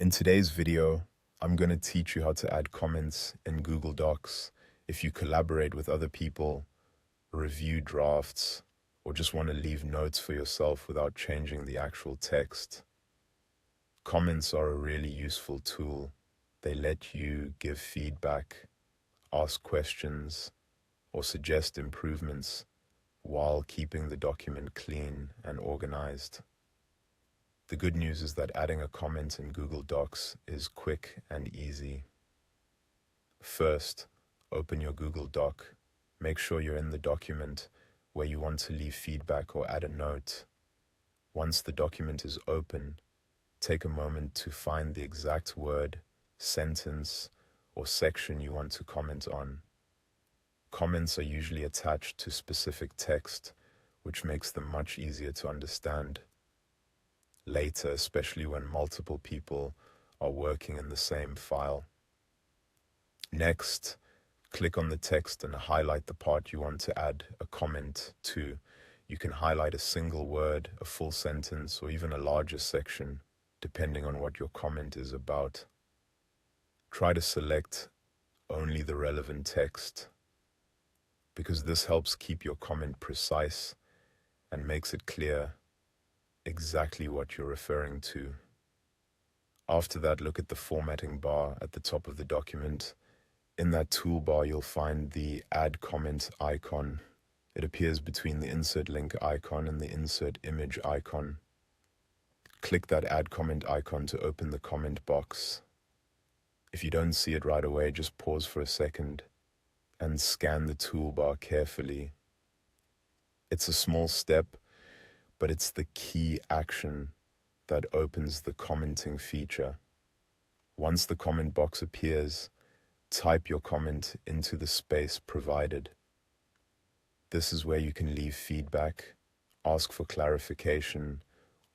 In today's video, I'm going to teach you how to add comments in Google Docs if you collaborate with other people, review drafts, or just want to leave notes for yourself without changing the actual text. Comments are a really useful tool. They let you give feedback, ask questions, or suggest improvements while keeping the document clean and organized. The good news is that adding a comment in Google Docs is quick and easy. First, open your Google Doc. Make sure you're in the document where you want to leave feedback or add a note. Once the document is open, take a moment to find the exact word, sentence, or section you want to comment on. Comments are usually attached to specific text, which makes them much easier to understand later, especially when multiple people are working in the same file. Next, click on the text and highlight the part you want to add a comment to. You can highlight a single word, a full sentence, or even a larger section, depending on what your comment is about. Try to select only the relevant text, because this helps keep your comment precise and makes it clear exactly what you're referring to. After that, look at the formatting bar at the top of the document. In that toolbar, you'll find the Add Comment icon. It appears between the Insert Link icon and the Insert Image icon. Click that Add Comment icon to open the comment box. If you don't see it right away, just pause for a second and scan the toolbar carefully. It's a small step, but it's the key action that opens the commenting feature. Once the comment box appears, type your comment into the space provided. This is where you can leave feedback, ask for clarification,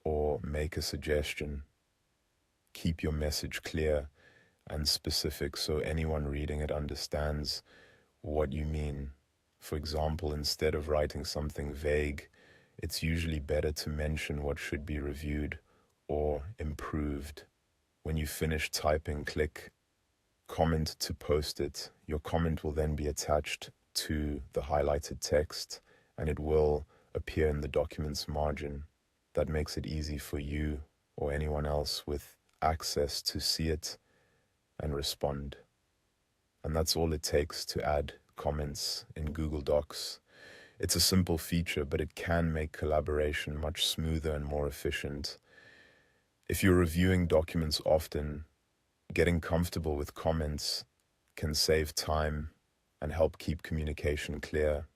or make a suggestion. Keep your message clear and specific so anyone reading it understands what you mean. For example, instead of writing something vague, it's usually better to mention what should be reviewed or improved. When you finish typing, click Comment to post it. Your comment will then be attached to the highlighted text, and it will appear in the document's margin. That makes it easy for you or anyone else with access to see it and respond. And that's all it takes to add comments in Google Docs. It's a simple feature, but it can make collaboration much smoother and more efficient. If you're reviewing documents often, getting comfortable with comments can save time and help keep communication clear.